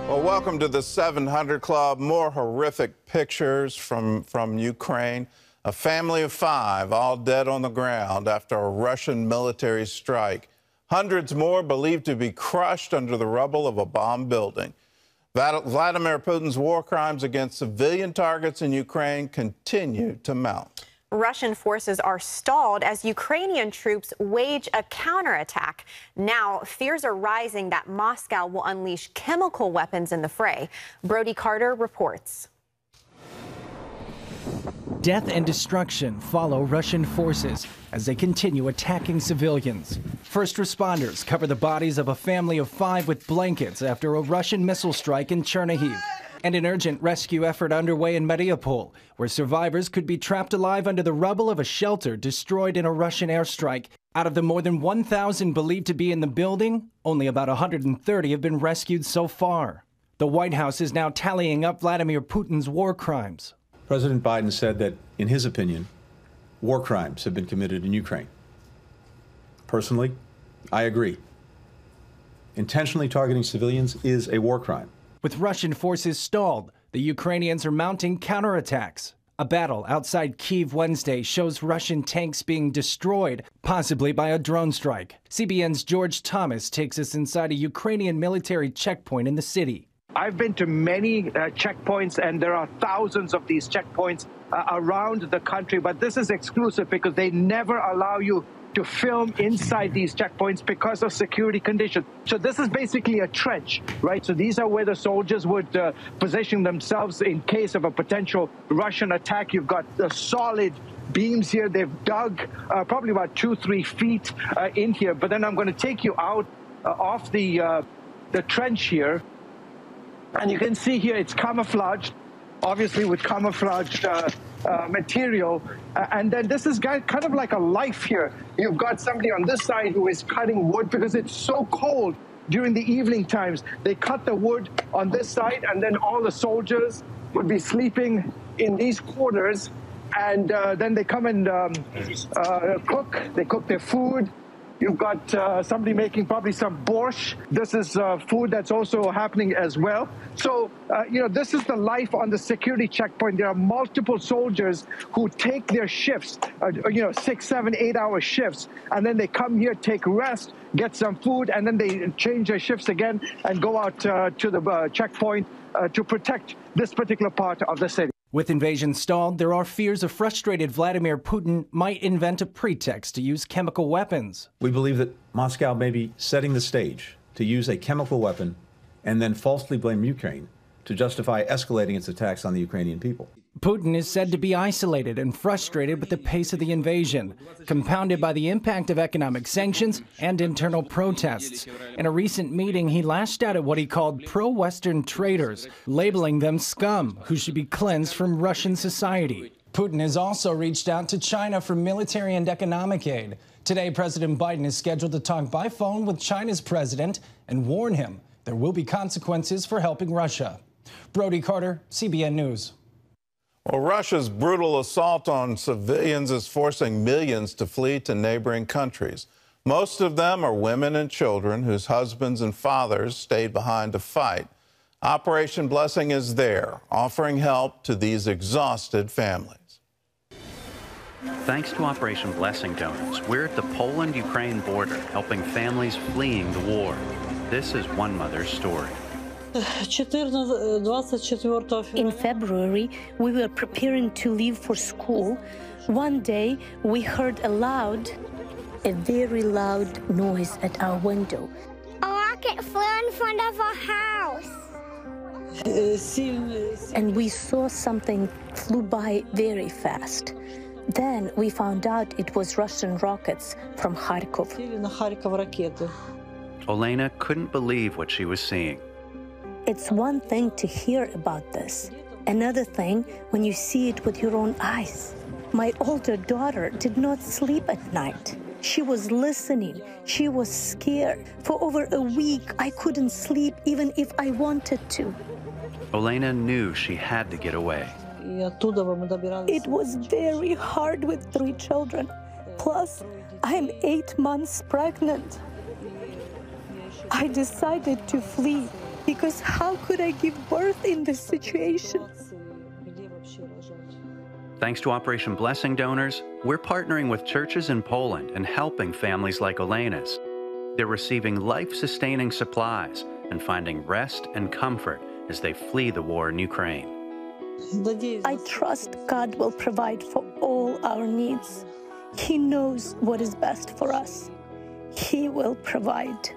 Well, welcome to the 700 Club. More horrific pictures from Ukraine. A family of 5 all dead on the ground after a Russian military strike. Hundreds more believed to be crushed under the rubble of a bombed building. Vladimir Putin's war crimes against civilian targets in Ukraine continue to mount. Russian forces are stalled as Ukrainian troops wage a counterattack. Now, fears are rising that Moscow will unleash chemical weapons in the fray. Brody Carter reports. Death and destruction follow Russian forces as they continue attacking civilians. First responders cover the bodies of a family of 5 with blankets after a Russian missile strike in Chernihiv. And an urgent rescue effort underway in Mariupol, where survivors could be trapped alive under the rubble of a shelter destroyed in a Russian airstrike. Out of the more than 1,000 believed to be in the building, only about 130 have been rescued so far. The White House is now tallying up Vladimir Putin's war crimes. President Biden said that, in his opinion, war crimes have been committed in Ukraine. Personally, I agree. Intentionally targeting civilians is a war crime. With Russian forces stalled, the Ukrainians are mounting counterattacks. A battle outside Kyiv Wednesday shows Russian tanks being destroyed, possibly by a drone strike. CBN's George Thomas takes us inside a Ukrainian military checkpoint in the city. I've been to many checkpoints, and there are thousands of these checkpoints around the country, but this is exclusive because they never allow you to film inside these checkpoints because of security conditions. So this is basically a trench, right? So these are where the soldiers would position themselves in case of a potential Russian attack. You've got the solid beams here. They've dug probably about 2-3 feet in here. But then I'm going to take you out off the trench here. And you can see here it's camouflaged, obviously with camouflaged material. And then this is kind of like a life here. You've got somebody on this side who is cutting wood because it's so cold during the evening times. They cut the wood on this side, and then all the soldiers would be sleeping in these quarters. And then they come and cook. They cook their food. You've got somebody making probably some borscht. This is food that's also happening as well. So, this is the life on the security checkpoint. There are multiple soldiers who take their shifts, 6, 7, 8-hour shifts, and then they come here, take rest, get some food, and then they change their shifts again and go out to the checkpoint to protect this particular part of the city. With invasion stalled, there are fears a frustrated Vladimir Putin might invent a pretext to use chemical weapons. We believe that Moscow may be setting the stage to use a chemical weapon and then falsely blame Ukraine to justify escalating its attacks on the Ukrainian people. Putin is said to be isolated and frustrated with the pace of the invasion, compounded by the impact of economic sanctions and internal protests. In a recent meeting, he lashed out at what he called pro-Western traitors, labeling them scum who should be cleansed from Russian society. Putin has also reached out to China for military and economic aid. Today, President Biden is scheduled to talk by phone with China's president and warn him there will be consequences for helping Russia. Brody Carter, CBN News. Well, Russia's brutal assault on civilians is forcing millions to flee to neighboring countries. Most of them are women and children whose husbands and fathers stayed behind to fight. Operation Blessing is there, offering help to these exhausted families. Thanks to Operation Blessing donors, we're at the Poland-Ukraine border helping families fleeing the war. This is one mother's story. In February, we were preparing to leave for school. One day, we heard a very loud noise at our window. A rocket flew in front of our house. And we saw something flew by very fast. Then we found out it was Russian rockets from Kharkov. Olena couldn't believe what she was seeing. It's one thing to hear about this. Another thing when you see it with your own eyes. My older daughter did not sleep at night. She was listening. She was scared. For over a week, I couldn't sleep even if I wanted to. Olena knew she had to get away. It was very hard with 3 children. Plus, I'm 8 months pregnant. I decided to flee. because how could I give birth in this situation? Thanks to Operation Blessing donors, we're partnering with churches in Poland and helping families like Olena's. They're receiving life-sustaining supplies and finding rest and comfort as they flee the war in Ukraine. I trust God will provide for all our needs. He knows what is best for us. He will provide.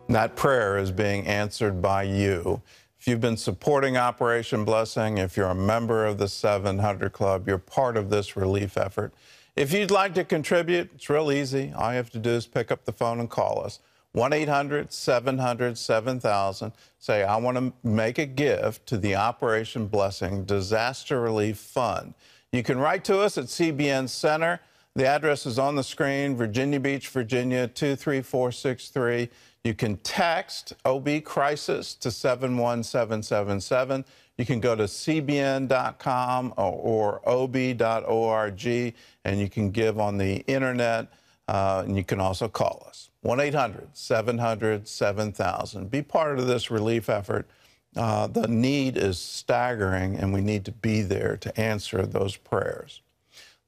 That prayer is being answered by you. If you've been supporting Operation Blessing, if you're a member of the 700 Club, you're part of this relief effort. If you'd like to contribute, it's real easy. All you have to do is pick up the phone and call us. 1-800-700-7000. Say, I want to make a gift to the Operation Blessing Disaster Relief Fund. You can write to us at CBN Center. The address is on the screen, Virginia Beach, Virginia, 23463. You can text OB Crisis to 71777. You can go to cbn.com or ob.org, and you can give on the internet, and you can also call us. 1-800-700-7000. Be part of this relief effort. The need is staggering, and we need to be there to answer those prayers.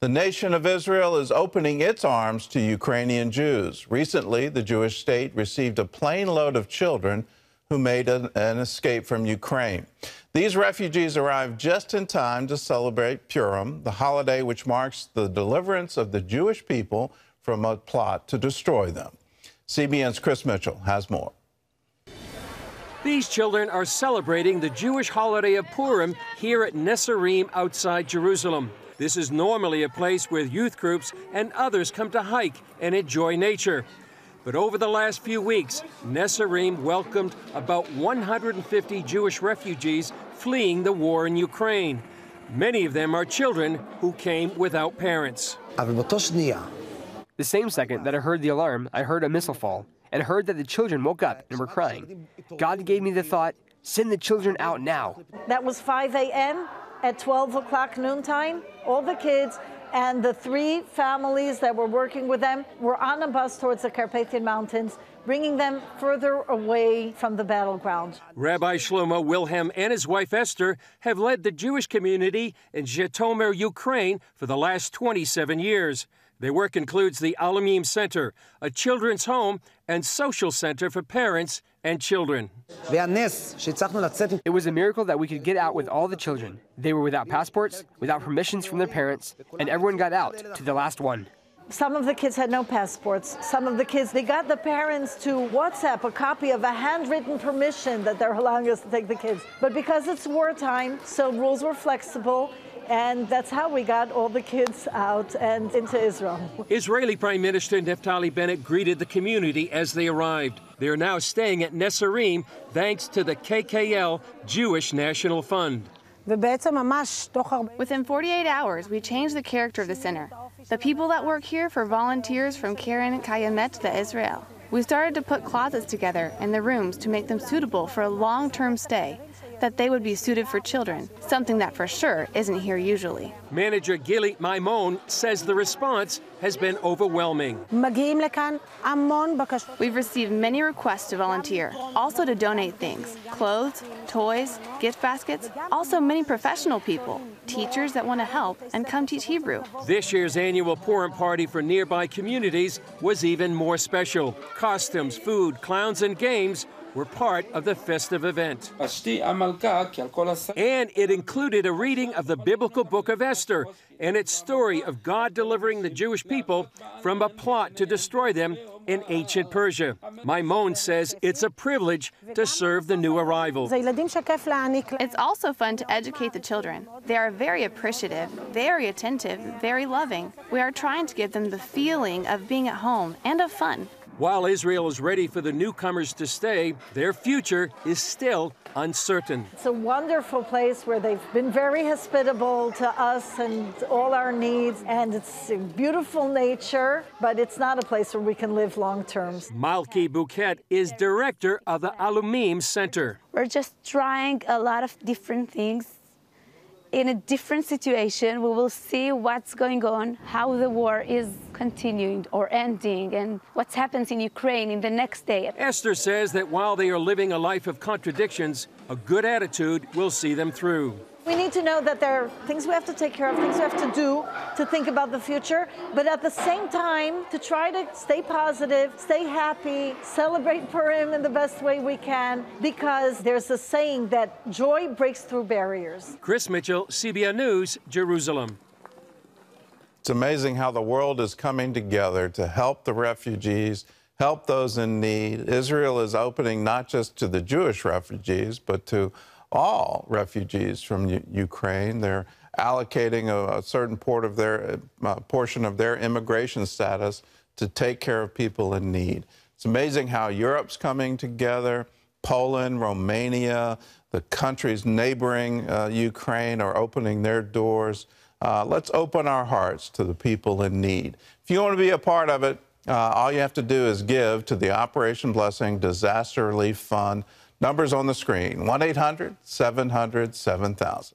The nation of Israel is opening its arms to Ukrainian Jews. Recently, the Jewish state received a plane load of children who made an escape from Ukraine. These refugees arrived just in time to celebrate Purim, the holiday which marks the deliverance of the Jewish people from a plot to destroy them. CBN's Chris Mitchell has more. These children are celebrating the Jewish holiday of Purim here at Netzarim outside Jerusalem. This is normally a place where youth groups and others come to hike and enjoy nature. But over the last few weeks, Netzarim welcomed about 150 Jewish refugees fleeing the war in Ukraine. Many of them are children who came without parents. The same second that I heard the alarm, I heard a missile fall and heard that the children woke up and were crying. God gave me the thought, send the children out now. That was 5 a.m. At 12 o'clock noontime. All the kids and the 3 families that were working with them were on a bus towards the Carpathian Mountains, bringing them further away from the battleground. Rabbi Shlomo Wilhelm and his wife Esther have led the Jewish community in Zhytomyr, Ukraine for the last 27 years. Their work includes the Alumim Center, a children's home and social center for parents and children. It was a miracle that we could get out with all the children. They were without passports, without permissions from their parents, and everyone got out to the last one. Some of the kids had no passports. Some of the kids, they got the parents to WhatsApp a copy of a handwritten permission that they're allowing us to take the kids. But because it's wartime, so rules were flexible. And that's how we got all the kids out and into Israel. Israeli Prime Minister Naftali Bennett greeted the community as they arrived. They are now staying at Netzarim thanks to the KKL Jewish National Fund. Within 48 hours, we changed the character of the center. The people that work here for volunteers from Keren Kayemet to Israel. We started to put closets together in the rooms to make them suitable for a long-term stay, that they would be suited for children, something that for sure isn't here usually. Manager Gili Maimon says the response has been overwhelming. We've received many requests to volunteer, also to donate things, clothes, toys, gift baskets, also many professional people, teachers that want to help and come teach Hebrew. This year's annual Purim party for nearby communities was even more special. Costumes, food, clowns, and games were part of the festive event. And it included a reading of the biblical book of Esther and its story of God delivering the Jewish people from a plot to destroy them in ancient Persia. Maimon says it's a privilege to serve the new arrivals. It's also fun to educate the children. They are very appreciative, very attentive, very loving. We are trying to give them the feeling of being at home and of fun. While Israel is ready for the newcomers to stay, their future is still uncertain. It's a wonderful place where they've been very hospitable to us and all our needs, and it's a beautiful nature, but it's not a place where we can live long term. Malki Bouquet is director of the Alumim Center. We're just trying a lot of different things in a different situation. We will see what's going on, how the war is continuing or ending, and what happens in Ukraine in the next day. Esther says that while they are living a life of contradictions, a good attitude will see them through. We need to know that there are things we have to take care of, things we have to do to think about the future, but at the same time, to try to stay positive, stay happy, celebrate Purim in the best way we can, because there's a saying that joy breaks through barriers. Chris Mitchell, CBN News, Jerusalem. It's amazing how the world is coming together to help the refugees, help those in need. Israel is opening not just to the Jewish refugees, but to all refugees from Ukraine. They're allocating a certain portion of their immigration status to take care of people in need. It's amazing how Europe's coming together. Poland, Romania, the countries neighboring Ukraine are opening their doors. Let's open our hearts to the people in need. If you want to be a part of it, all you have to do is give to the Operation Blessing Disaster Relief Fund. Numbers on the screen, 1-800-700-7000.